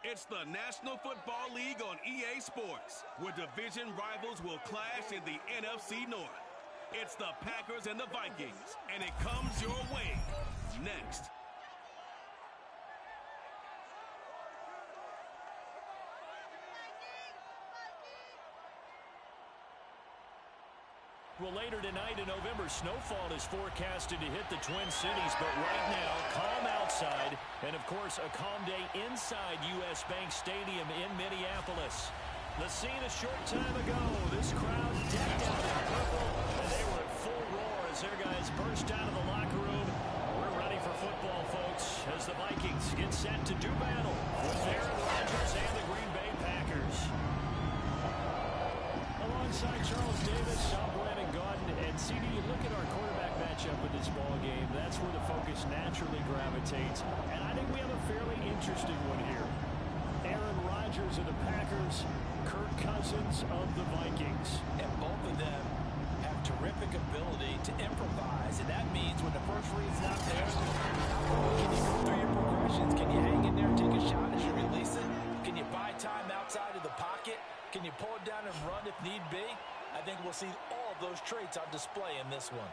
It's the National Football League on EA Sports, where division rivals will clash in the NFC North. It's the Packers and the Vikings, and it comes your way next. Well, later tonight in November, snowfall is forecasted to hit the Twin Cities, but right now, calm outside, and of course, a calm day inside U.S. Bank Stadium in Minneapolis. The scene a short time ago, this crowd decked out in purple, and they were at full roar as their guys burst out of the locker room. We're ready for football, folks, as the Vikings get set to do battle with Aaron Rodgers and the Green Bay Packers. Alongside Charles Davis, I'm Brandon Gaudin, and CD, you look at our quarterback matchup in this ball game, that's where the focus naturally gravitates, and I think we have a fairly interesting one here. Aaron Rodgers of the Packers, Kirk Cousins of the Vikings. And both of them have terrific ability to improvise, and that means when the first read's not there, can you go through your progressions? Can you hang in there, take a shot as you release it? Can you buy time outside of the pocket? Can you pull it down and run if need be? I think we'll see all of those traits on display in this one.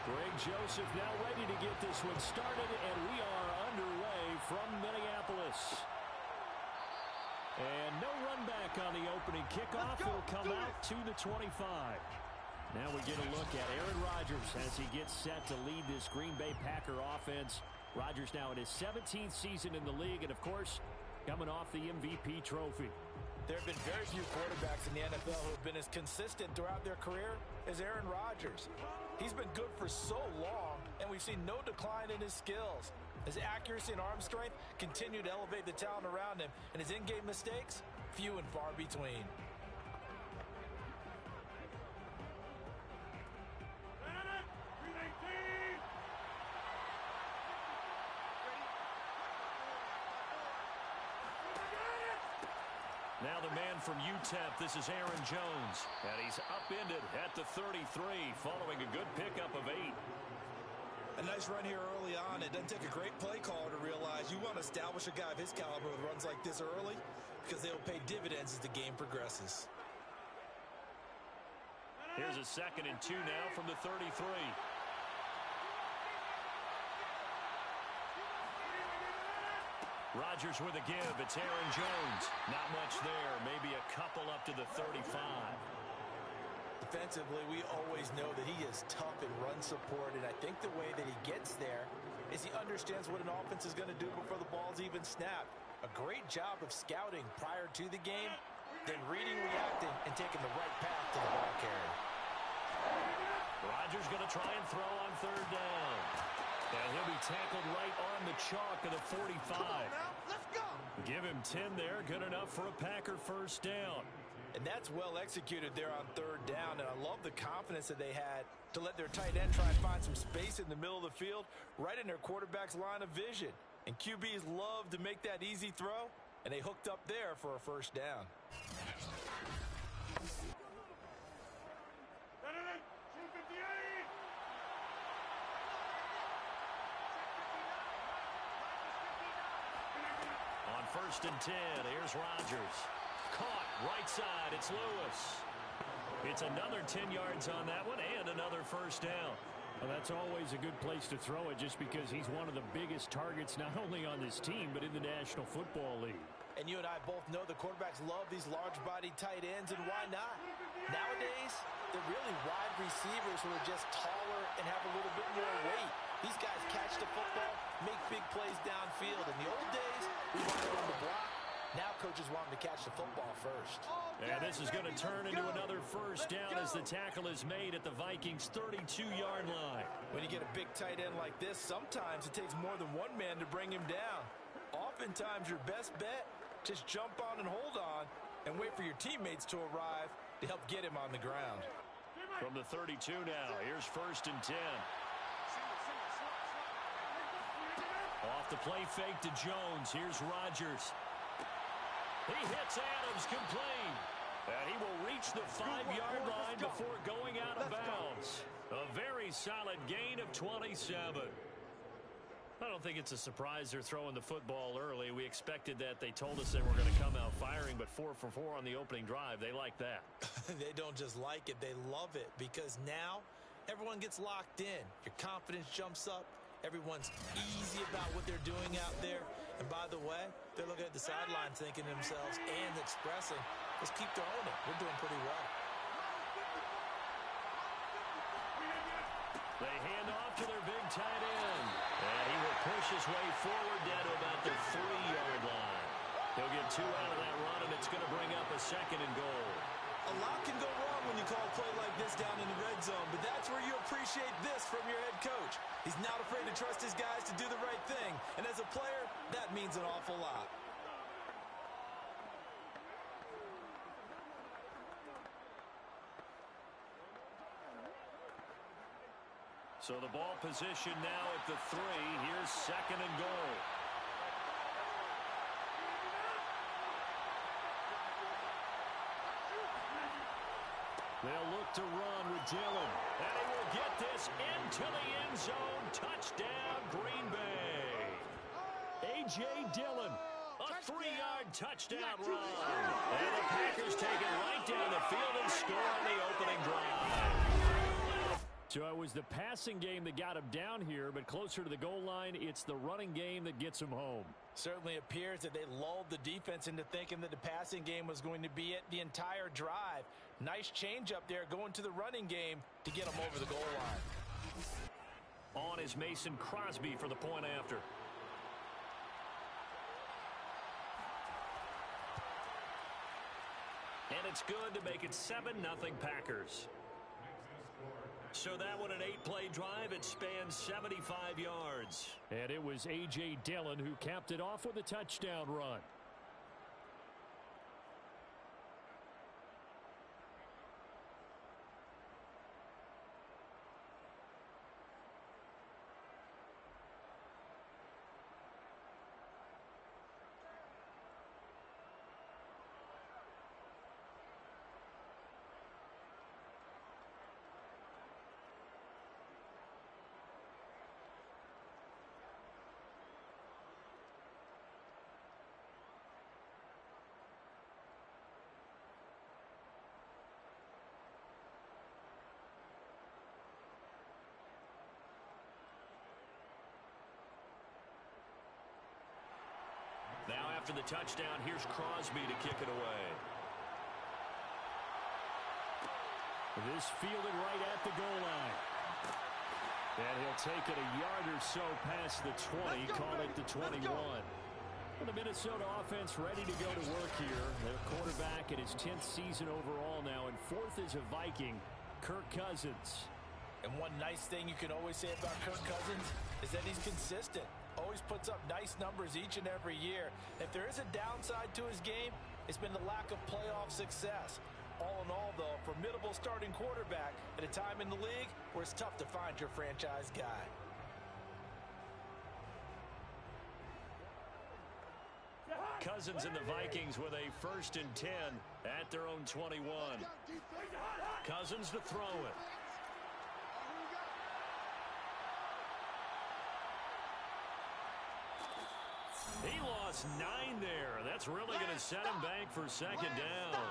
Greg Joseph now ready to get this one started, and we are underway from Minneapolis. And no run back on the opening kickoff. It'll come out to the 25. Now we get a look at Aaron Rodgers as he gets set to lead this Green Bay Packer offense. Rodgers now in his 17th season in the league, and of course, coming off the MVP trophy. There have been very few quarterbacks in the NFL who have been as consistent throughout their career as Aaron Rodgers. He's been good for so long, and we've seen no decline in his skills. His accuracy and arm strength continue to elevate the talent around him, and his in-game mistakes, few and far between. Now the man from UTEP, this is Aaron Jones, and he's upended at the 33 following a good pickup of 8. A nice run here early on. It doesn't take a great play caller to realize you want to establish a guy of his caliber with runs like this early because they'll pay dividends as the game progresses. Here's a 2nd and 2 now from the 33. Rodgers with a give. It's Aaron Jones. Not much there. Maybe a couple up to the 35. Defensively, we always know that he is tough in run support, and I think the way that he gets there is he understands what an offense is going to do before the ball's even snapped. A great job of scouting prior to the game, then reading, reacting, and taking the right path to the ball carrier. Rodgers going to try and throw on 3rd down. And he'll be tackled right on the chalk of the 45. Come on now, let's go. Give him 10 there. Good enough for a Packer 1st down. And that's well executed there on 3rd down. And I love the confidence that they had to let their tight end try and find some space in the middle of the field, right in their quarterback's line of vision. And QBs love to make that easy throw, and they hooked up there for a 1st down. On 1st and 10, here's Rodgers. Caught right side, it's Lewis. It's another 10 yards on that one and another 1st down. Well, that's always a good place to throw it just because he's one of the biggest targets not only on this team but in the National Football League. And you and I both know the quarterbacks love these large-bodied tight ends, and why not? Nowadays, they're really wide receivers who are just taller and have a little bit more weight. These guys catch the football, make big plays field. In the old days, we wanted them to block. Now coaches want them to catch the football first. And this is going to turn into another first down as the tackle is made at the Vikings' 32-yard line. When you get a big tight end like this, sometimes it takes more than one man to bring him down. Oftentimes, your best bet, just jump on and hold on and wait for your teammates to arrive to help get him on the ground. From the 32 now, here's 1st and 10. Off the play fake to Jones. Here's Rodgers. He hits Adams complete. And he will reach the 5-yard line before going out of bounds. A very solid gain of 27. I don't think it's a surprise they're throwing the football early. We expected that. They told us they were going to come out firing, but 4 for 4 on the opening drive. They like that. They don't just like it, they love it, because now everyone gets locked in. Your confidence jumps up. Everyone's easy about what they're doing out there. And by the way, they're looking at the sidelines thinking to themselves and expressing, let's keep throwing it. We're doing pretty well. They hand off to their big tight end. And he will push his way forward down to about the 3-yard line. He'll get 2 out of that run, and it's going to bring up a 2nd and goal. A lot can go wrong when you call a play like this down in the red zone, but that's where you appreciate this from your head coach. He's not afraid to trust his guys to do the right thing, and as a player, that means an awful lot. So the ball position now at the 3. Here's 2nd and goal. They'll look to run with Dillon. And he will get this into the end zone. Touchdown, Green Bay. A.J. Dillon, a 3-yard touchdown run. And the Packers take it right down the field and score on the opening drive. So it was the passing game that got him down here, but closer to the goal line, it's the running game that gets him home. Certainly appears that they lulled the defense into thinking that the passing game was going to be it the entire drive. Nice change up there going to the running game to get them over the goal line. On is Mason Crosby for the point after. And it's good to make it 7-0 Packers. So that one, an 8-play drive. It spans 75 yards. And it was A.J. Dillon who capped it off with a touchdown run. Now after the touchdown, here's Crosby to kick it away. This fielded right at the goal line. And he'll take it a yard or so past the 20, call it the 21. The Minnesota offense ready to go to work here. Their quarterback in his 10th season overall now, and 4th as a Viking, Kirk Cousins. And one nice thing you can always say about Kirk Cousins is that he's consistent. Always puts up nice numbers each and every year. If there is a downside to his game, it's been the lack of playoff success. All in all, though, formidable starting quarterback at a time in the league where it's tough to find your franchise guy. Cousins and the Vikings with a 1st and 10 at their own 21. Cousins to throw it. He lost 9 there. That's really going to set him back for 2nd down.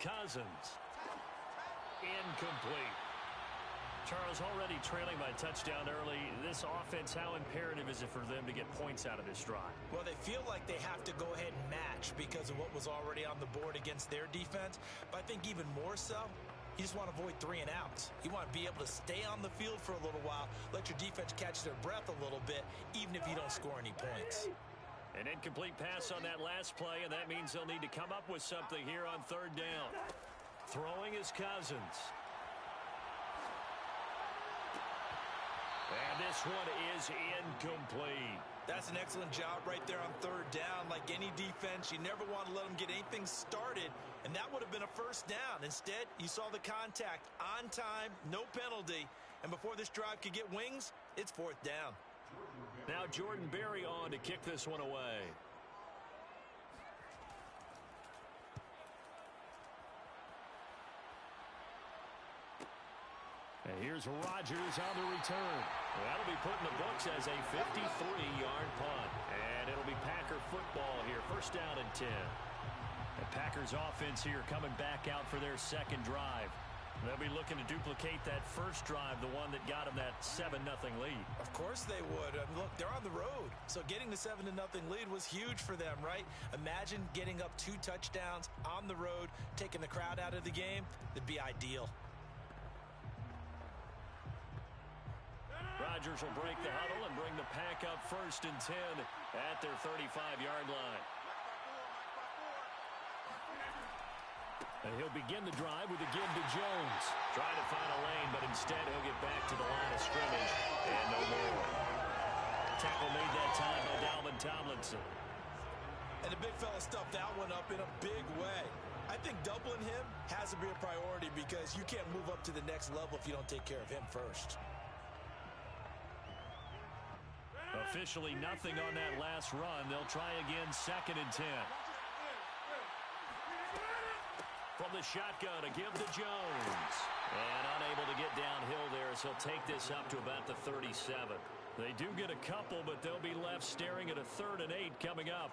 Cousins. Incomplete. Charles, already trailing by touchdown early. This offense, how imperative is it for them to get points out of this drive? Well, they feel like they have to go ahead and match because of what was already on the board against their defense. But I think even more so, you just want to avoid 3 and outs. You want to be able to stay on the field for a little while, let your defense catch their breath a little bit, even if you don't score any points. An incomplete pass on that last play, and that means they'll need to come up with something here on 3rd down. Throwing is Cousins. And this one is incomplete. That's an excellent job right there on 3rd down. Like any defense, you never want to let them get anything started, and that would have been a 1st down. Instead, you saw the contact on time, no penalty, and before this drive could get wings, it's 4th down. Now Jordan Berry on to kick this one away. And here's Rodgers on the return. That'll be put in the books as a 53-yard punt. And it'll be Packer football here. 1st down and 10. The Packers offense here coming back out for their 2nd drive. They'll be looking to duplicate that 1st drive, the one that got them that 7-0 lead. Of course they would. I mean, look, they're on the road. So getting the 7-0 lead was huge for them, right? Imagine getting up 2 touchdowns on the road, taking the crowd out of the game. That'd be ideal. Rodgers will break the huddle and bring the Pack up 1st and 10 at their 35-yard line. And he'll begin the drive with a give to Jones. Trying to find a lane, but instead he'll get back to the line of scrimmage. And no more. Tackle made that time by Dalvin Tomlinson. And the big fella stuffed that one up in a big way. I think doubling him has to be a priority because you can't move up to the next level if you don't take care of him first. Officially nothing on that last run. They'll try again 2nd and 10. From the shotgun, a give to Jones. And unable to get downhill there as he'll take this up to about the 37. They do get a couple, but they'll be left staring at a 3rd and 8 coming up.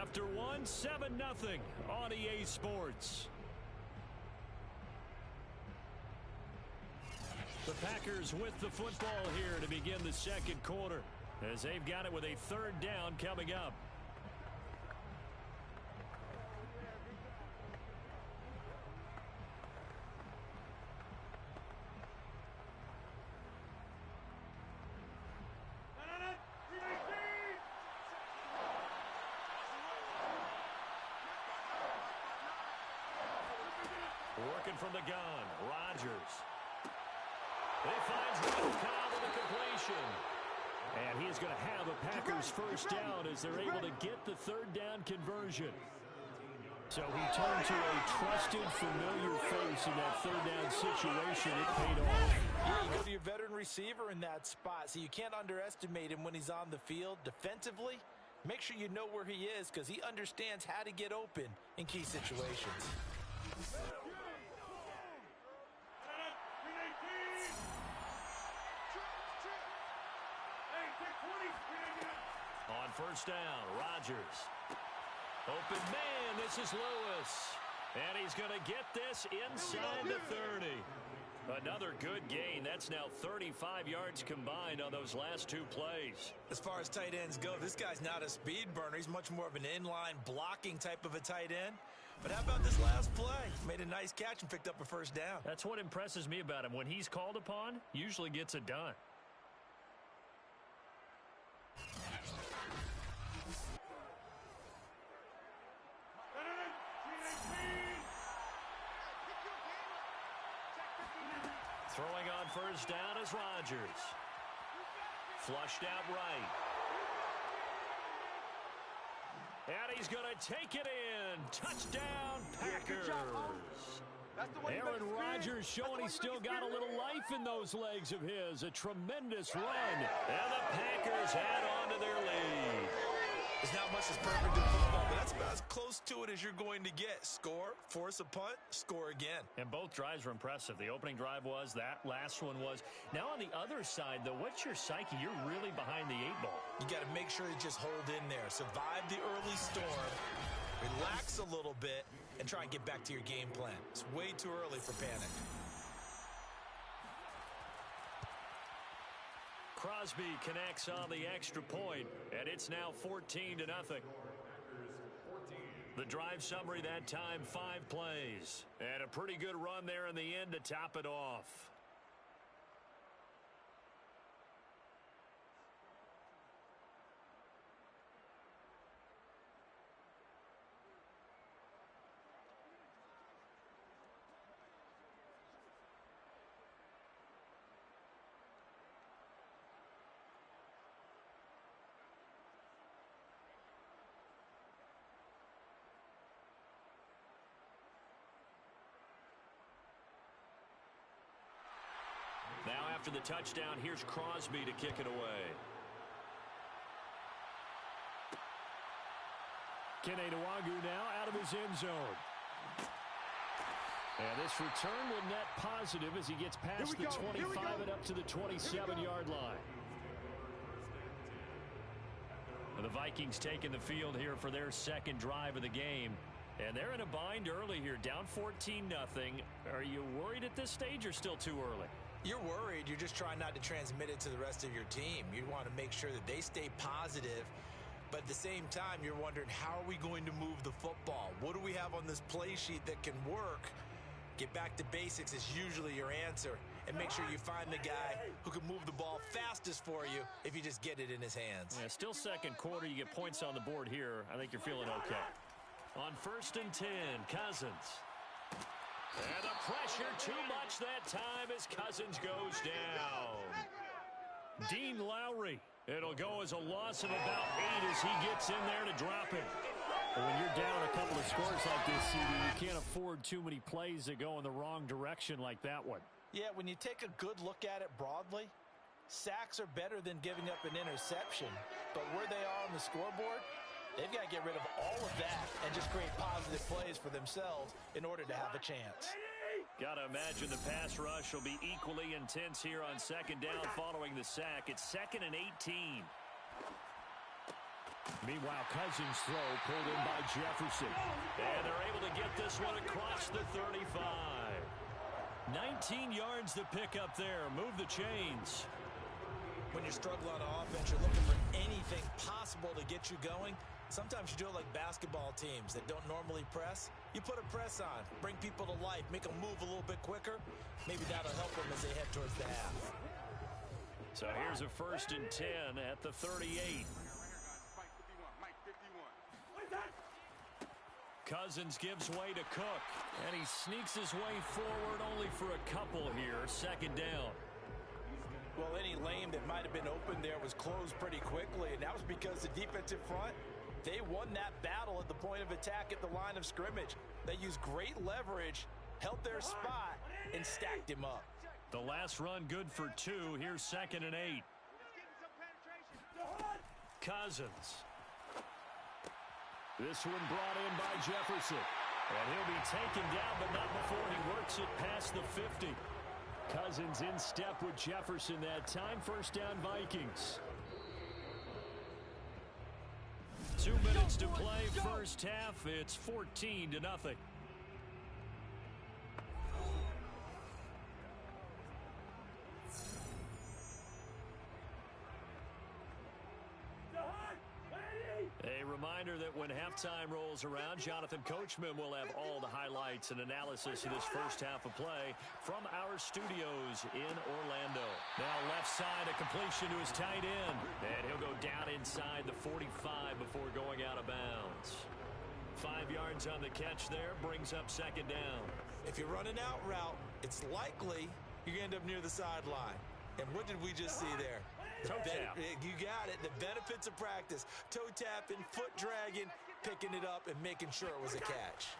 After one, 7-0 on EA Sports. The Packers with the football here to begin the 2nd quarter, as they've got it with a 3rd down coming up. Working from the gun, Rodgers. He finds Cobb with a completion. And he's going to have a Packers 1st down as they're able to get the 3rd down conversion. So he turned to a trusted, familiar face in that 3rd down situation. It paid off. Yeah, you go to your veteran receiver in that spot, so you can't underestimate him when he's on the field. Defensively, make sure you know where he is because he understands how to get open in key situations. On 1st down, Rodgers. Open man, this is Lewis. And he's going to get this inside the 30. Another good gain. That's now 35 yards combined on those last 2 plays. As far as tight ends go, this guy's not a speed burner. He's much more of an inline blocking type of a tight end. But how about this last play? Made a nice catch and picked up a 1st down. That's what impresses me about him. When he's called upon, usually gets it done. Throwing on 1st down is Rodgers. Flushed out right. And he's going to take it in. Touchdown, Packers. Aaron Rodgers showing he's still got a little life in those legs of his. A tremendous run. And the Packers add on to their lead. There's not much that's perfect in football, but that's about as close to it as you're going to get. Score, force a punt, score again. And both drives were impressive. The opening drive was, that last one was. Now on the other side, though, what's your psyche? You're really behind the 8-ball. You got to make sure you just hold in there. Survive the early storm, relax a little bit, and try and get back to your game plan. It's way too early for panic. Crosby connects on the extra point, and it's now 14-0. The drive summary that time, 5 plays. And a pretty good run there in the end to top it off. Now after the touchdown, here's Crosby to kick it away. Kenedawagu now out of his end zone. And this return will net positive as he gets past the 25 and up to the 27-yard line. The Vikings taking the field here for their second drive of the game. And they're in a bind early here, down 14-0. Are you worried at this stage or still too early? You're worried. You're just trying not to transmit it to the rest of your team. You want to make sure that they stay positive. But at the same time, you're wondering, how are we going to move the football? What do we have on this play sheet that can work? Get back to basics is usually your answer. And make sure you find the guy who can move the ball fastest for you if you just get it in his hands. Yeah, still second quarter. You get points on the board here. I think you're feeling okay. On 1st and 10, Cousins. And the pressure too much that time as Cousins goes down. Dean Lowry. It'll go as a loss of about 8 as he gets in there to drop it. Well, when you're down a couple of scores like this, CD, you can't afford too many plays that go in the wrong direction like that one. Yeah, when you take a good look at it broadly, sacks are better than giving up an interception. But where they are on the scoreboard, they've got to get rid of all of that and just create positive plays for themselves in order to have a chance. Got to imagine the pass rush will be equally intense here on second down following the sack. It's 2nd and 18. Meanwhile, Cousins' throw pulled in by Jefferson. And they're able to get this one across the 35. 19 yards to pick up there. Move the chains. When you're struggling on offense, you're looking for anything possible to get you going. Sometimes you do it like basketball teams that don't normally press. You put a press on, bring people to life, make them move a little bit quicker. Maybe that'll help them as they head towards the half. So here's a 1st and 10 at the 38. Cousins gives way to Cook, and he sneaks his way forward only for a couple here. 2nd down. Well, any lane that might have been open there was closed pretty quickly, and that was because the defensive front, they won that battle at the point of attack at the line of scrimmage. They used great leverage, held their spot, and stacked him up. The last run good for 2. Here's 2nd and 8. Cousins. This one brought in by Jefferson. And he'll be taken down, but not before he works it past the 50. Cousins in step with Jefferson that time. 1st down, Vikings. 2 minutes to play, first half. It's 14-0. A reminder that when halftime rolls around, Jonathan Coachman will have all the highlights and analysis of this first half of play from our studios in Orlando. Now left side, a completion to his tight end. And he'll go down inside the 45 before going out of bounds. 5 yards on the catch there, brings up 2nd down. If you run an out route, it's likely you end up near the sideline. And what did we just see there? Toe tap. You got it. The benefits of practice. Toe tapping, foot dragging, picking it up, and making sure it was a catch.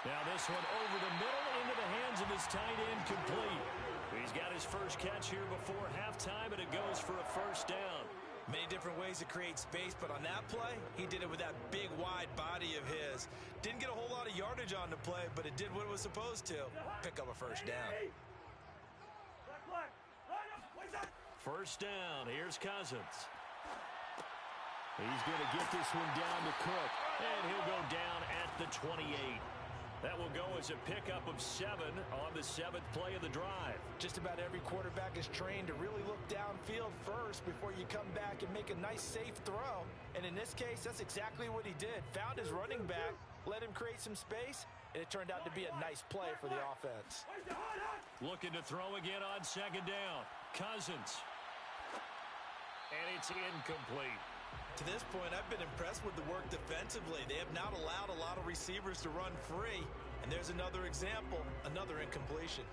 Now this one over the middle into the hands of his tight end, complete. He's got his first catch here before halftime, and it goes for a 1st down. Many different ways to create space, but on that play, he did it with that big, wide body of his. Didn't get a whole lot of yardage on the play, but it did what it was supposed to. Pick up a first down. First down, here's Cousins. He's going to get this one down to Cook, and he'll go down at the 28. That will go as a pickup of 7 on the 7th play of the drive. Just about every quarterback is trained to really look downfield first before you come back and make a nice, safe throw. And in this case, that's exactly what he did. Found his running back, let him create some space, and it turned out to be a nice play for the offense. Looking to throw again on second down. Cousins. And it's incomplete. To this point, I've been impressed with the work defensively. They have not allowed a lot of receivers to run free. And there's another example, another incompletion.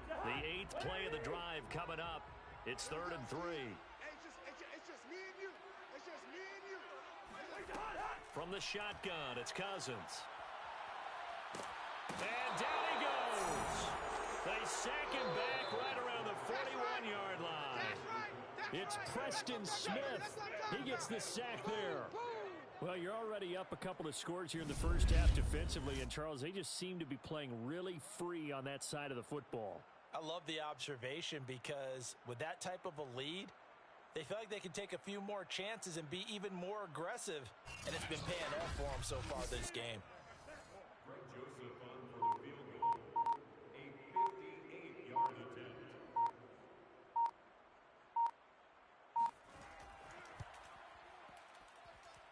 The 8th play of the drive coming up. It's 3rd and 3. It's just me and you. It's just me and you. From the shotgun, it's Cousins. And down he goes. They sack him back right around the 41-yard line. It's Preston Smith. He gets the sack there. Well, you're already up a couple of scores here in the first half defensively, and Charles, they just seem to be playing really free on that side of the football. I love the observation because with that type of a lead, they feel like they can take a few more chances and be even more aggressive, and it's been paying off for them so far this game.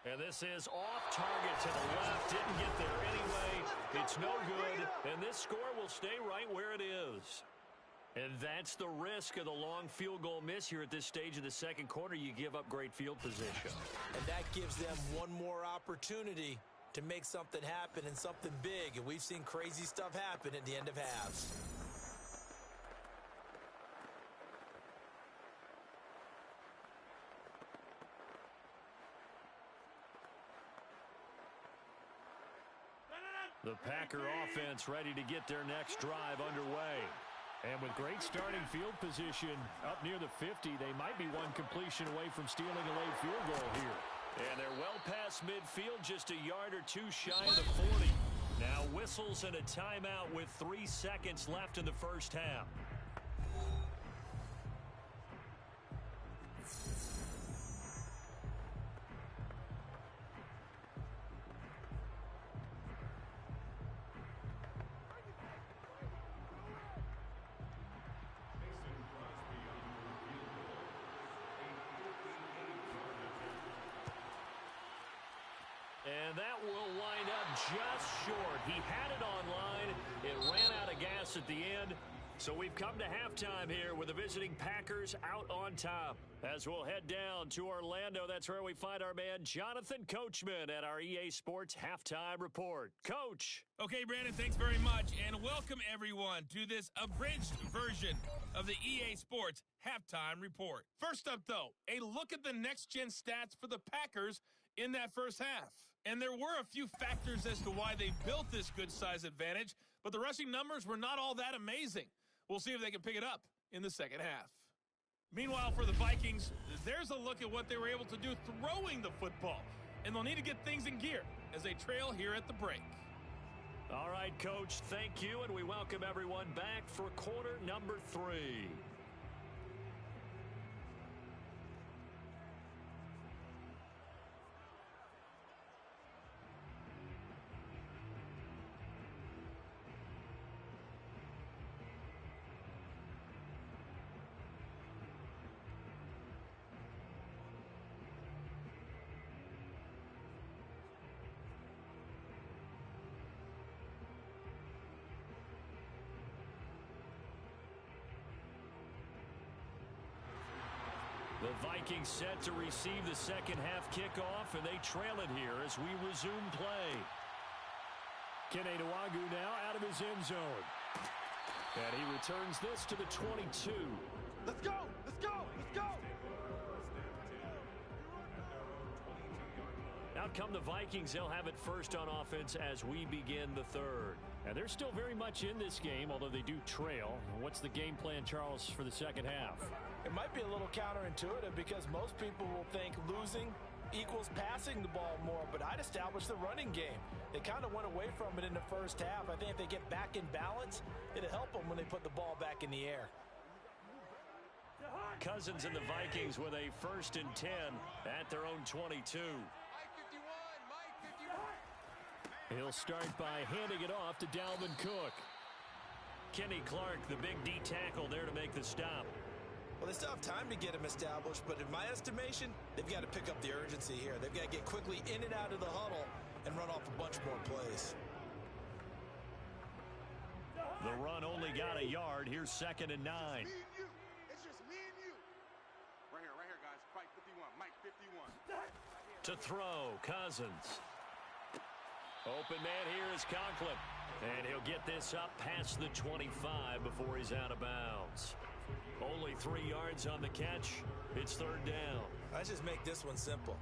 And this is off target to the left. Didn't get there anyway. It's no good. And this score will stay right where it is. And that's the risk of the long field goal miss here at this stage of the second quarter. You give up great field position. And that gives them one more opportunity to make something happen and something big. And we've seen crazy stuff happen at the end of halves. The Packer offense ready to get their next drive underway. And with great starting field position up near the 50, they might be one completion away from stealing a late field goal here. And they're well past midfield, just a yard or two shy of the 40. Now whistles and a timeout with 3 seconds left in the first half. And that will wind up just short. He had it online. It ran out of gas at the end. So we've come to halftime here with the visiting Packers out on top. As we'll head down to Orlando, that's where we find our man Jonathan Coachman at our EA Sports Halftime Report. Coach. Okay, Brandon, thanks very much. And welcome, everyone, to this abridged version of the EA Sports Halftime Report. First up, though, a look at the next-gen stats for the Packers in that first half. And there were a few factors as to why they built this good size advantage, but the rushing numbers were not all that amazing. We'll see if they can pick it up in the second half. Meanwhile, for the Vikings, there's a look at what they were able to do throwing the football, and they'll need to get things in gear as they trail here at the break. All right, Coach, thank you, and we welcome everyone back for quarter number 3. The Vikings set to receive the second half kickoff, and they trail it here as we resume play. Kenny Nwagu now out of his end zone. And he returns this to the 22. Let's go! Let's go! Let's go! Out come the Vikings. They'll have it first on offense as we begin the third. And they're still very much in this game, although they do trail. What's the game plan, Charles, for the second half? It might be a little counterintuitive because most people will think losing equals passing the ball more, but I'd establish the running game. They kind of went away from it in the first half. I think if they get back in balance, it'll help them when they put the ball back in the air. Cousins and the Vikings with a 1st and 10 at their own 22. He'll start by handing it off to Dalvin Cook. Kenny Clark, the big D tackle there to make the stop. Well, they still have time to get him established, but in my estimation, they've got to pick up the urgency here. They've got to get quickly in and out of the huddle and run off a bunch more plays. The run only got a yard. Here's 2nd and 9. It's just me and you. Right here, guys. Mike 51. Mike 51. To throw, Cousins. Open man here is Conklin. And he'll get this up past the 25 before he's out of bounds. Only 3 yards on the catch. It's 3rd down. Let's just make this one simple.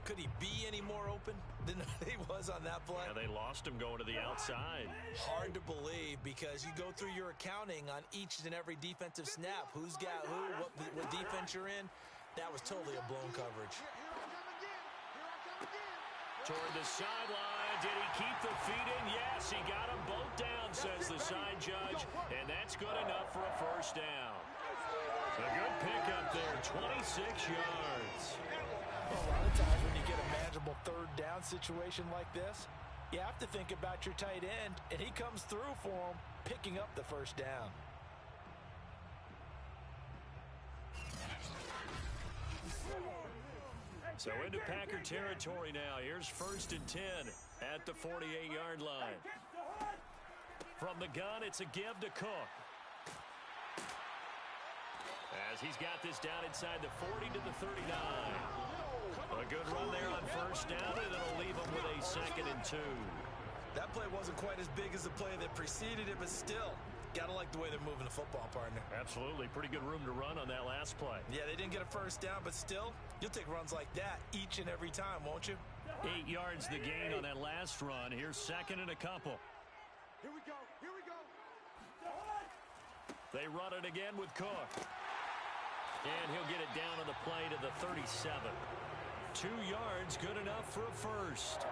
Could he be any more open than he was on that play? Yeah, they lost him going to the outside. Hard to believe because you go through your accounting on each and every defensive snap. Who's got who, what defense you're in. That was totally a blown coverage. Toward the sideline. Did he keep the feet in? Yes, he got them both down, says the side judge. And that's good enough for a 1st down. A good pickup there, 26 yards. Well, a lot of times when you get a manageable 3rd down situation like this, you have to think about your tight end, and he comes through for him, picking up the 1st down. So into Packer territory now. Here's 1st and 10 at the 48-yard line. From the gun, it's a give to Cook. As he's got this down inside the 40 to the 39. A good run there on 1st down, and it'll leave him with a 2nd and 2. That play wasn't quite as big as the play that preceded it, but still, gotta like the way they're moving the football, partner. Absolutely. Pretty good room to run on that last play. Yeah, they didn't get a 1st down, but still, you'll take runs like that each and every time, won't you? 8 yards the gain on that last run. Here's 2nd and a couple. Here we go. Here we go. They run it again with Cook. And he'll get it down on the play to the 37. 2 yards, good enough for a 1st.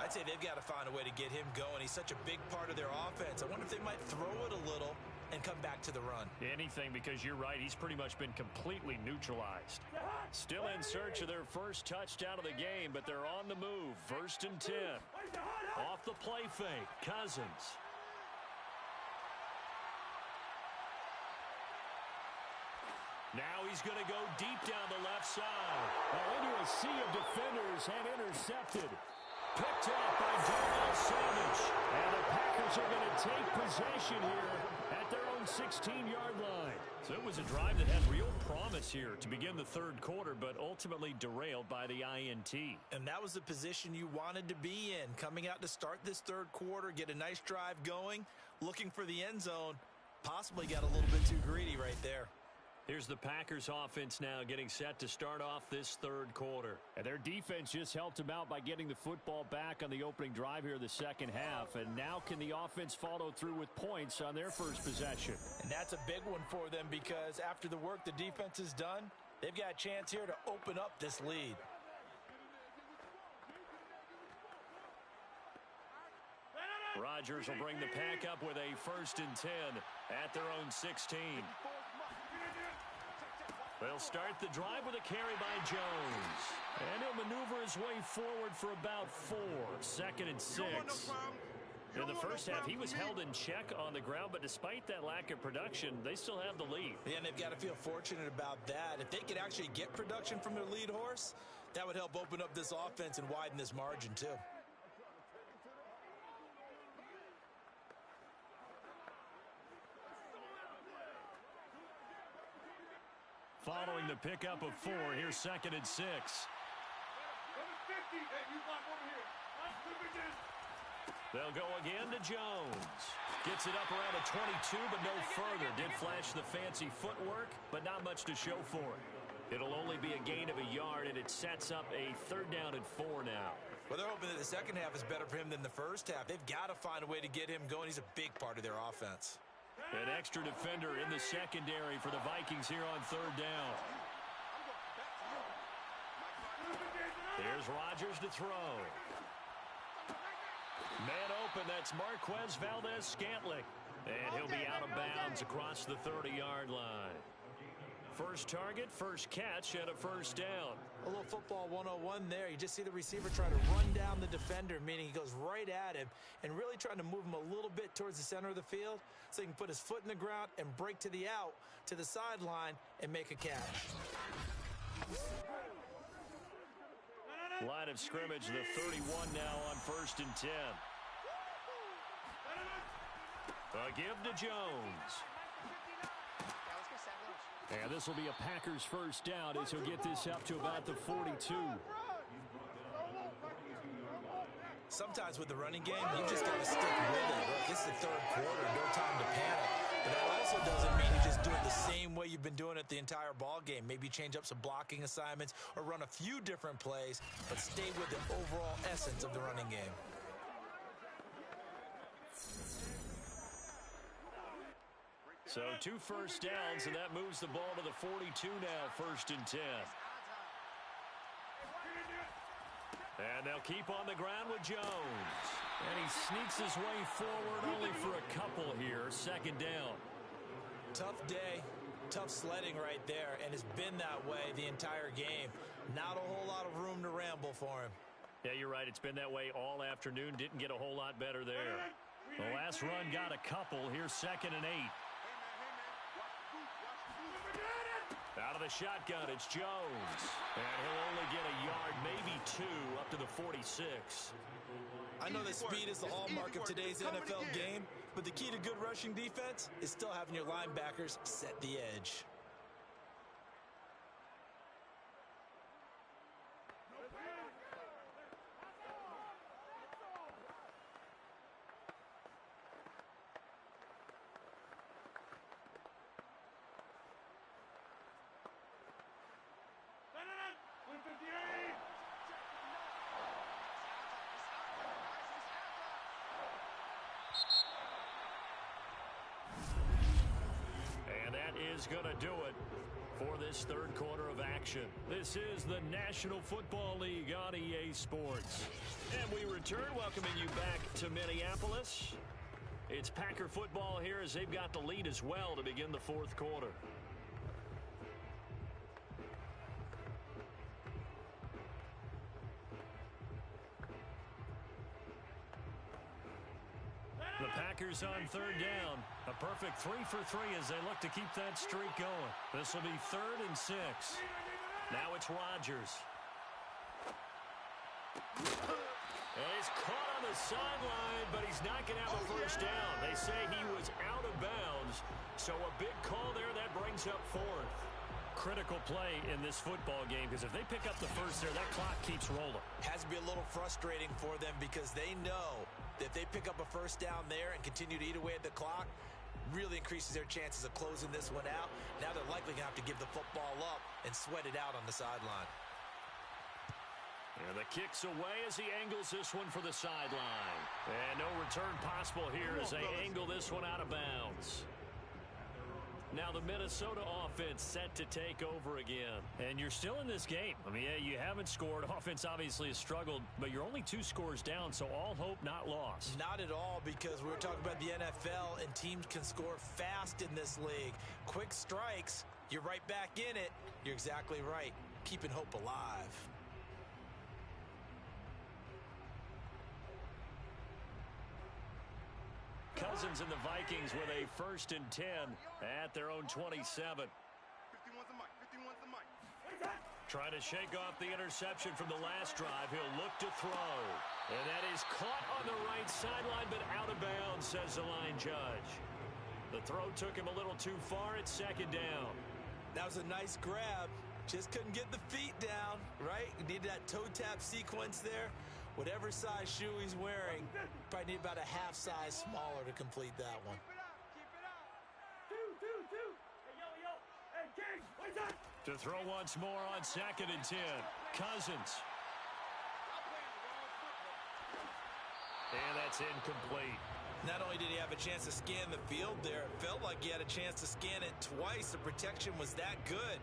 I'd say they've got to find a way to get him going. He's such a big part of their offense. I wonder if they might throw it a little and come back to the run. Anything, because you're right. He's pretty much been completely neutralized. Still in search of their 1st touchdown of the game, but they're on the move. 1st and 10. Off the play fake, Cousins. Now he's going to go deep down the left side. Into a sea of defenders and intercepted. Picked up by Darnell Savage. And the Packers are going to take possession here at their own 16-yard line. So it was a drive that had real promise here to begin the 3rd quarter, but ultimately derailed by the INT. And that was the position you wanted to be in. Coming out to start this 3rd quarter, get a nice drive going, looking for the end zone. Possibly got a little bit too greedy right there. Here's the Packers offense now getting set to start off this 3rd quarter. And their defense just helped them out by getting the football back on the opening drive here in the 2nd half. And now can the offense follow through with points on their 1st possession? And that's a big one for them because after the work the defense has done, they've got a chance here to open up this lead. Rodgers will bring the pack up with a 1st and 10 at their own 16. They'll start the drive with a carry by Jones. And he'll maneuver his way forward for about 4. 2nd and 6. In the first half, he was held in check on the ground, but despite that lack of production, they still have the lead. Yeah, and they've got to feel fortunate about that. If they could actually get production from their lead horse, that would help open up this offense and widen this margin too. Following the pickup of 4, here's 2nd and 6. They'll go again to Jones. Gets it up around a 22, but no further. Did flash the fancy footwork, but not much to show for it. It'll only be a gain of a yard, and it sets up a 3rd down and 4 now. Well, they're hoping that the second half is better for him than the first half. They've got to find a way to get him going. He's a big part of their offense. An extra defender in the secondary for the Vikings here on 3rd down. Here's Rodgers to throw. Man open, that's Marquez Valdez-Scantling. And he'll be out of bounds across the 30-yard line. First target, first catch, and a 1st down. A little football 101 there. You just see the receiver try to run down the defender, meaning he goes right at him and really trying to move him a little bit towards the center of the field so he can put his foot in the ground and break to the out, to the sideline, and make a catch. Line of scrimmage, the 31 now on 1st and 10. A give to Jones. And this will be a Packers 1st down as he'll get this up to about the 42. Sometimes with the running game, you just got to stick with it. Look, it's the 3rd quarter, no time to panic. But that also doesn't mean you just do it the same way you've been doing it the entire ball game. Maybe change up some blocking assignments or run a few different plays, but stay with the overall essence of the running game. So 2 first downs, and that moves the ball to the 42 now, 1st and 10. And they'll keep on the ground with Jones. And he sneaks his way forward only for a couple here, 2nd down. Tough day, tough sledding right there, and it's been that way the entire game. Not a whole lot of room to ramble for him. Yeah, you're right. It's been that way all afternoon. Didn't get a whole lot better there. The last run got a couple. Here's 2nd and 8. Out of the shotgun, it's Jones. And he'll only get a yard, maybe 2, up to the 46. I know that speed is the hallmark of today's NFL game, but the key to good rushing defense is still having your linebackers set the edge. And that is going to do it for this 3rd quarter of action. This is the National Football League on EA Sports. And we return, welcoming you back to Minneapolis. It's Packer football here as they've got the lead as well to begin the 4th quarter. The Packers on 3rd down. A perfect 3 for 3 as they look to keep that streak going. This will be 3rd and 6. Now it's Rodgers. And he's caught on the sideline, but he's not going to have a 1st down. They say he was out of bounds, so a big call there that brings up 4th. Critical play in this football game because if they pick up the 1st there, that clock keeps rolling. Has to be a little frustrating for them because they know that if they pick up a 1st down there and continue to eat away at the clock, really increases their chances of closing this one out. Now they're likely going to have to give the football up and sweat it out on the sideline. And the kick's away as he angles this one for the sideline. And no return possible here as they angle this one out of bounds. Now the Minnesota offense set to take over again. And you're still in this game. I mean, yeah, you haven't scored. Offense obviously has struggled, but you're only 2 scores down, so all hope not lost. Not at all, because we were talking about the NFL, and teams can score fast in this league. Quick strikes, you're right back in it. You're exactly right. Keeping hope alive. Cousins and the Vikings with a 1st and 10 at their own 27. 51's the mic. 51's the mic. Trying to shake off the interception from the last drive. He'll look to throw. And that is caught on the right sideline, but out of bounds, says the line judge. The throw took him a little too far. It's 2nd down. That was a nice grab. Just couldn't get the feet down, right? You needed that toe tap sequence there. Whatever size shoe he's wearing, probably need about a half size smaller to complete that one. Keep it up. Keep it up. 2. Hey, yo. Hey, King. What's that? To throw once more on 2nd and 10. Cousins. And that's incomplete. Not only did he have a chance to scan the field there, it felt like he had a chance to scan it twice. The protection was that good.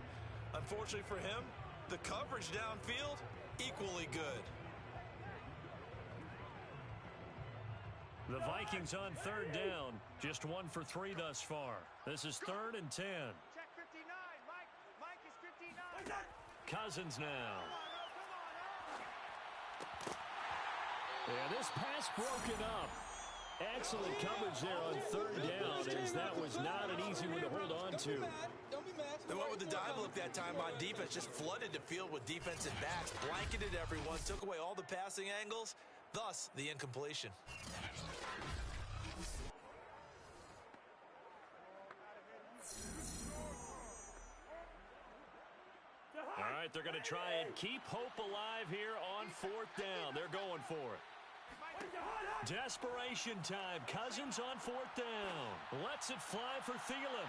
Unfortunately for him, the coverage downfield, equally good. The Vikings on 3rd down. Just 1 for 3 thus far. This is 3rd and 10. Check 59. Mike is 59. Cousins now. And this pass broken up. Excellent coverage there on 3rd down, as that was not an easy one to hold on to. Don't be mad. They went with the dive look that time on defense, just flooded the field with defensive backs, blanketed everyone, took away all the passing angles, thus the incompletion. All right, they're going to try and keep hope alive here on 4th down. They're going for it. Desperation time. Cousins on 4th down. Lets it fly for Thielen.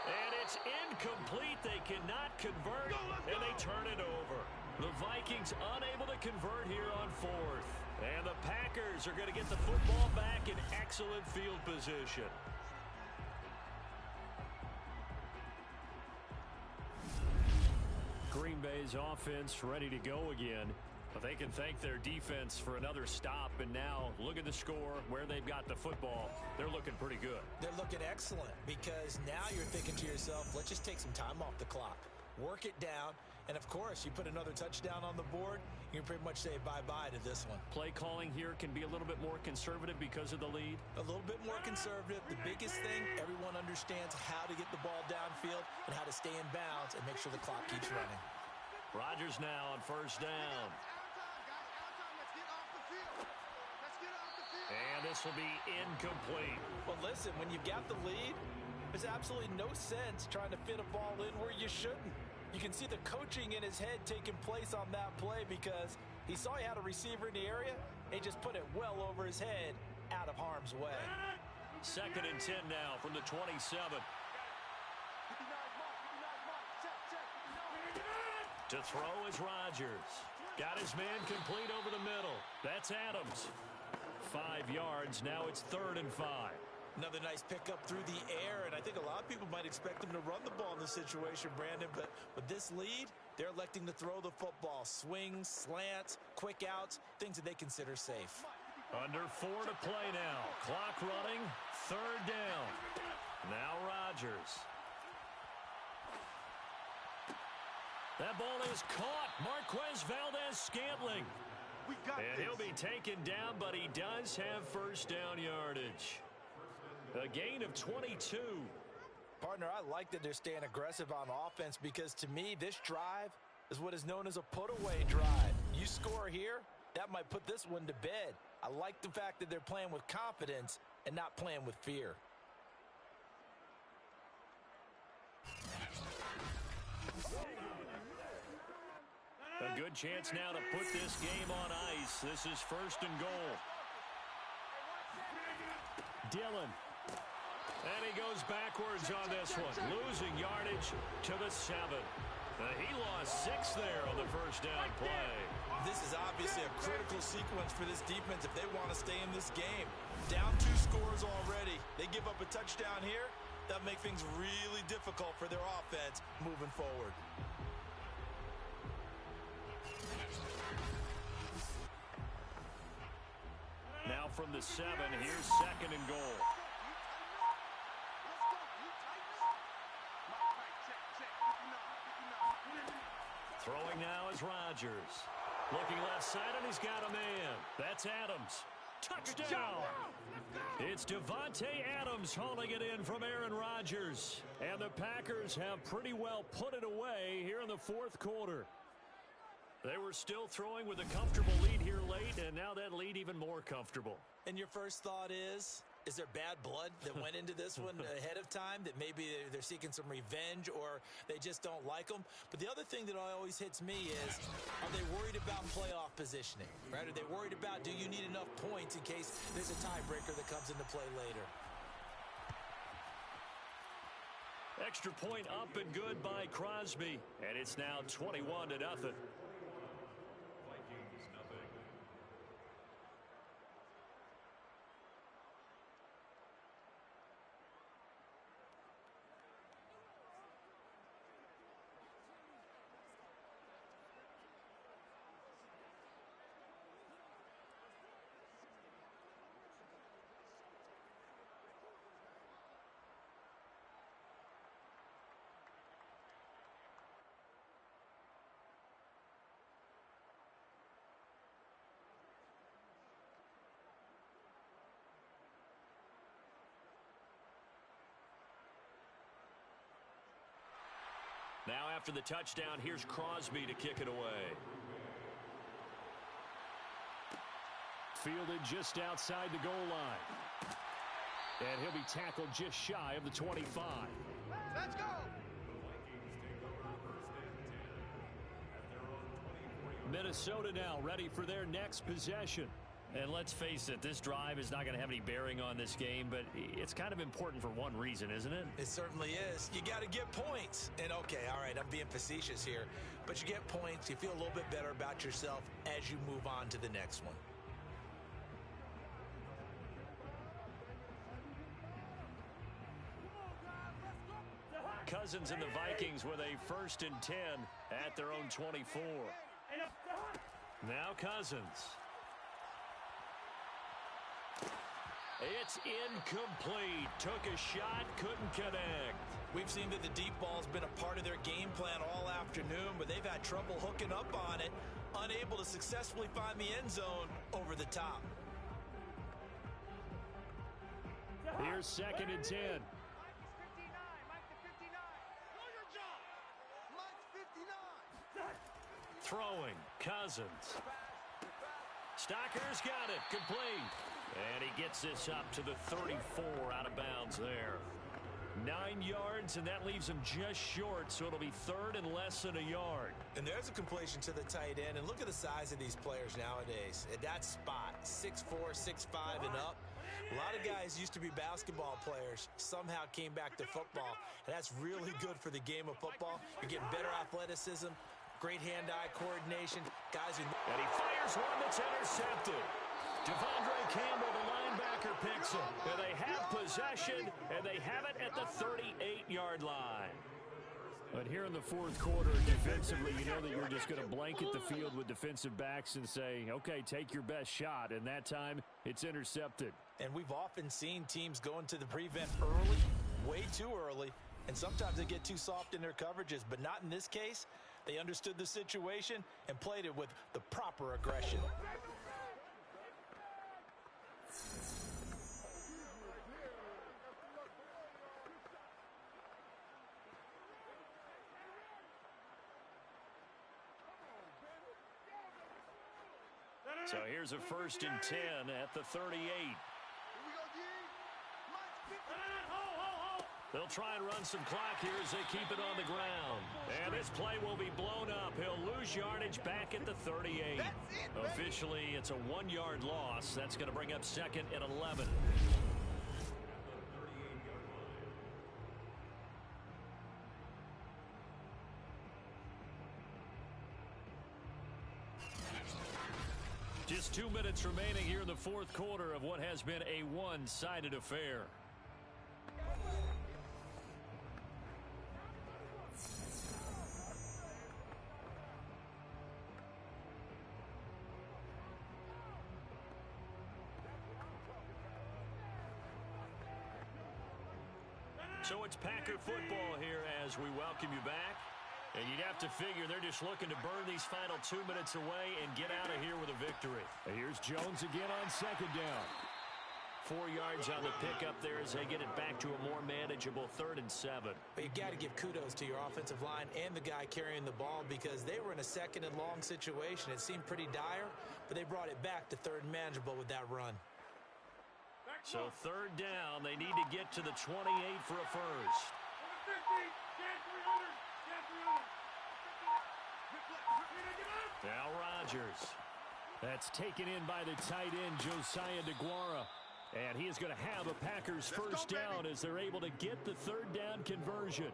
And it's incomplete. They cannot convert, and they turn it over. The Vikings unable to convert here on 4th. And the Packers are going to get the football back in excellent field position. Green Bay's offense ready to go again. But they can thank their defense for another stop. And now look at the score, where they've got the football. They're looking pretty good. They're looking excellent, because now you're thinking to yourself, let's just take some time off the clock. Work it down. And, of course, you put another touchdown on the board, you can pretty much say bye-bye to this one. Play calling here can be a little bit more conservative because of the lead. A little bit more conservative. The biggest thing, everyone understands how to get the ball downfield and how to stay in bounds and make sure the clock keeps running. Rodgers now on 1st down. And this will be incomplete. Well, listen, when you've got the lead, there's absolutely no sense trying to fit a ball in where you shouldn't. You can see the coaching in his head taking place on that play, because he saw he had a receiver in the area, and he just put it well over his head, out of harm's way. 2nd and 10 now from the 27. To throw is Rodgers. Got his man complete over the middle. That's Adams. 5 yards. Now it's 3rd and 5. Another nice pickup through the air, and I think a lot of people might expect him to run the ball in this situation, Brandon, but with this lead, they're electing to throw the football. Swings, slants, quick outs, things that they consider safe. Under 4 to play now. Clock running. 3rd down. Now Rodgers. That ball is caught. Marquez Valdez-Scantling. And he'll be taken down, but he does have 1st down yardage. A gain of 22. Partner, I like that they're staying aggressive on offense, because to me, this drive is what is known as a put-away drive. You score here, that might put this one to bed. I like the fact that they're playing with confidence and not playing with fear. A good chance now to put this game on ice. This is 1st and goal. Dillon. And he goes backwards on this one. Losing yardage to the 7. He lost 6 there on the 1st down play. This is obviously a critical sequence for this defense if they want to stay in this game. Down 2 scores already. They give up a touchdown here. That'll make things really difficult for their offense moving forward. Now from the 7, here's 2nd and goal. Throwing now is Rodgers. Looking left side, and he's got a man. That's Adams. Touchdown! It's Devontae Adams hauling it in from Aaron Rodgers. And the Packers have pretty well put it away here in the 4th quarter. They were still throwing with a comfortable lead here late, and now that lead even more comfortable. And your first thought is there bad blood that went into this one ahead of time, that maybe they're seeking some revenge, or they just don't like them? But the other thing that always hits me is, are they worried about playoff positioning, right? Are they worried about, do you need enough points in case there's a tiebreaker that comes into play later? Extra point up and good by Crosby. And it's now 21-0. Now after the touchdown, here's Crosby to kick it away. Fielded just outside the goal line. And he'll be tackled just shy of the 25. Let's go! Minnesota now ready for their next possession. And let's face it, this drive is not going to have any bearing on this game, but it's kind of important for one reason, isn't it? It certainly is. You got to get points. And okay, all right, I'm being facetious here, but you get points, you feel a little bit better about yourself as you move on to the next one. Cousins and the Vikings with a 1st and 10 at their own 24. Now Cousins. It's incomplete. Took a shot, couldn't connect. We've seen that the deep ball's been a part of their game plan all afternoon, but they've had trouble hooking up on it, unable to successfully find the end zone over the top. Here's 2nd and 10. Throwing, Cousins. Stocker's got it, complete. And he gets this up to the 34, out of bounds there. 9 yards, and that leaves him just short, so it'll be 3rd and less than a yard. And there's a completion to the tight end, and look at the size of these players nowadays. At that spot, 6'4", 6'5", and up. A lot of guys used to be basketball players, somehow came back to football, and that's really good for the game of football. You're getting better athleticism, great hand-eye coordination, guys who... And he fires one that's intercepted. Devondre Campbell, the linebacker, picks him. And they have possession, and they have it at the 38-yard line. But here in the 4th quarter, defensively, you know that you're just going to blanket the field with defensive backs and say, okay, take your best shot. And that time, it's intercepted. And we've often seen teams go into the prevent early, way too early, and sometimes they get too soft in their coverages, but not in this case. They understood the situation and played it with the proper aggression. So here's a 1st and 10 at the 38. They'll try and run some clock here as they keep it on the ground. And this play will be blown up. He'll lose yardage back at the 38. Officially, it's a 1-yard loss. That's going to bring up 2nd and 11. Just 2 minutes remaining here in the 4th quarter of what has been a one-sided affair. So it's Packer football here as we welcome you back. And you'd have to figure they're just looking to burn these final 2 minutes away and get out of here with a victory. And here's Jones again on 2nd down. 4 yards on the pickup there as they get it back to a more manageable 3rd and 7. But you've got to give kudos to your offensive line and the guy carrying the ball because they were in a 2nd and long situation. It seemed pretty dire, but they brought it back to 3rd and manageable with that run. So 3rd down, they need to get to the 28 for a first. Now Rodgers. That's taken in by the tight end, Josiah DeGuara. And he is going to have a Packers first down as they're able to get the third down conversion.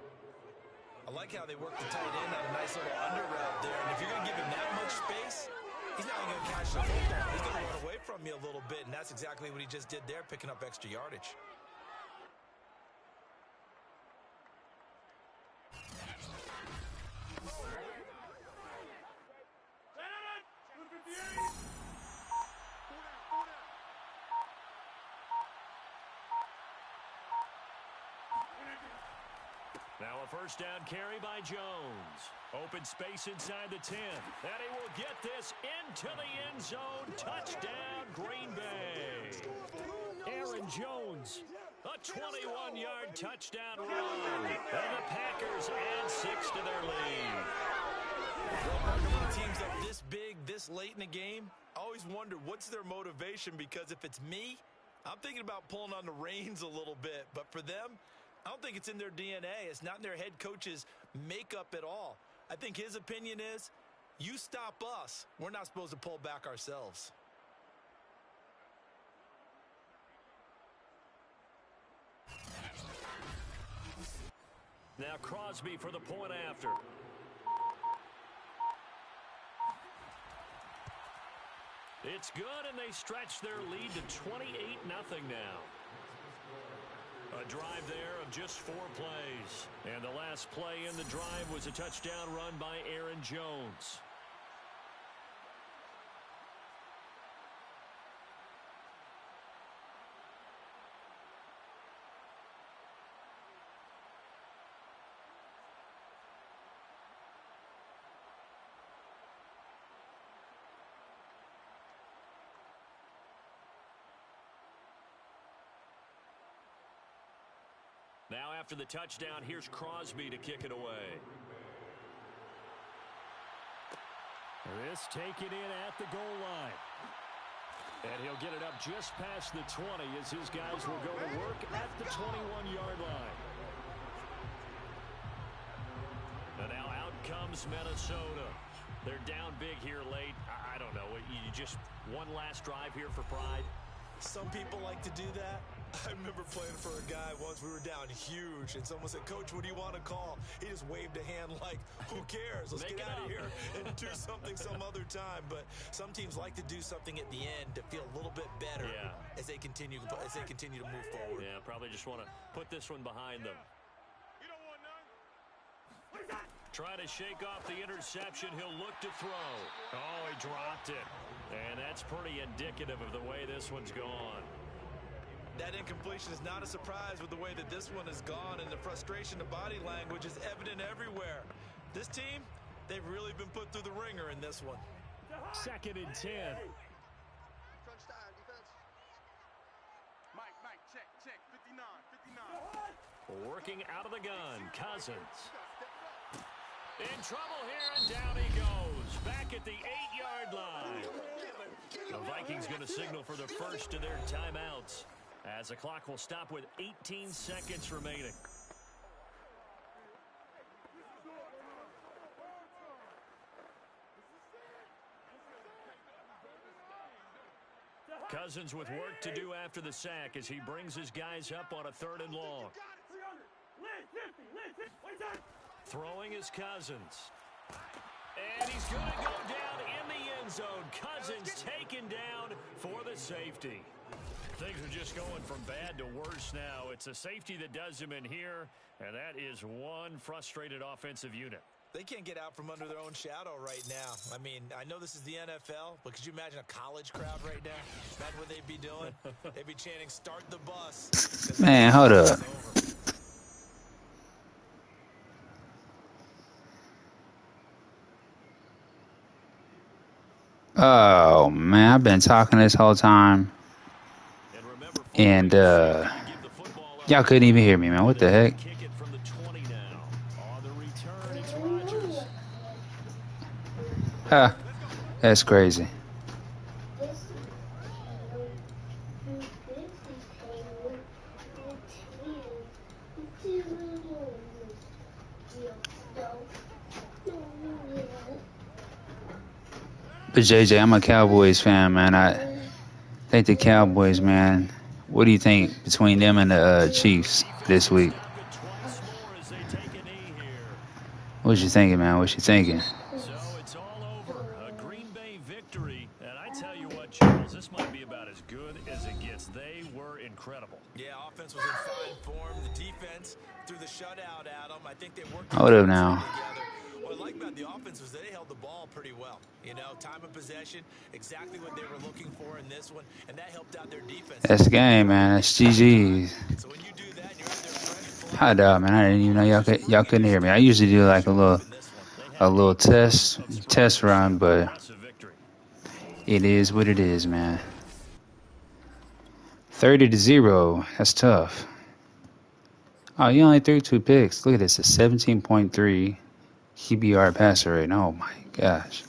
I like how they work the tight end on a nice little under route there. And if you're going to give him that much space, he's not even going to catch the football. He's going to run away from you a little bit, and that's exactly what he just did there, picking up extra yardage. Now a first down carry by Jones. Open space inside the 10. And he will get this into the end zone. Touchdown, Green Bay. Aaron Jones, a 21-yard touchdown run. And the Packers add 6 to their lead. When a team's up this big, this late in the game, I always wonder what's their motivation, because if it's me, I'm thinking about pulling on the reins a little bit. But for them, I don't think it's in their DNA. It's not in their head coach's makeup at all. I think his opinion is, you stop us, we're not supposed to pull back ourselves. Now Crosby for the point after. It's good, and they stretch their lead to 28-0 now. A drive there of just 4 plays. And the last play in the drive was a touchdown run by Aaron Jones. Now after the touchdown, here's Crosby to kick it away. This taken in at the goal line. And he'll get it up just past the 20 as his guys will go to work at the 21-yard line. And now out comes Minnesota. They're down big here late. I don't know. You just one last drive here for pride. Some people like to do that. I remember playing for a guy once. We were down huge, and someone said, "Coach, what do you want to call?" He just waved a hand like, who cares? Let's get out of here and do something some other time. But some teams like to do something at the end to feel a little bit better as they continue to move forward. Yeah, probably just want to put this one behind them. You don't want none? What is that? Trying to shake off the interception. He'll look to throw. Oh, he dropped it. And that's pretty indicative of the way this one's gone. That incompletion is not a surprise with the way that this one has gone, and the frustration, the body language is evident everywhere. This team, they've really been put through the ringer in this one. 2nd and 10. Crunch time, defense. Mike, check, 59. Working out of the gun, Cousins. In trouble here, and down he goes. Back at the 8-yard line. The Vikings going to signal for the first of their timeouts, as the clock will stop with 18 seconds remaining. Cousins with work to do after the sack as he brings his guys up on a 3rd and long. Throwing is Cousins. And he's going to go down in the end zone. Cousins taken down for the safety. Things are just going from bad to worse now. It's a safety that does him in here, and that is one frustrated offensive unit. They can't get out from under their own shadow right now. I mean, I know this is the NFL, but could you imagine a college crowd right now? Imagine what they'd be doing. They'd be chanting, "Start the bus." Man, hold up. Oh, man, I've been talking this whole time. And, y'all couldn't even hear me, man. What the heck? Huh. That's crazy. But JJ, I'm a Cowboys fan, man. I think the Cowboys, man, What do you think between them and the Chiefs this week? What you thinking, man? What you thinking? So it's all over. A Green Bay victory. And I tell you what, Charles, this might be about as good as it gets. They were incredible. Yeah, offense was in fine form. The defense threw the shutout at them. I think they worked Hold up together. now. What I like about the offense was they held the ball pretty well. You know, time of possession, exactly what they were looking for in this one, and that helped out their defense. That's the game, man. That's GG's. So when you do that, and you're out there fresh. Hot dog, man. I didn't even know y'all couldn't hear me. I usually do like a little test run, but it is what it is, man. 30-0. That's tough. Oh, you only threw 2 picks. Look at this. A 17.3 QBR passer rate. Oh my gosh.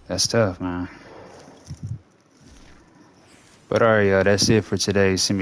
That's tough, man. But all right, y'all. That's it for today's simulation.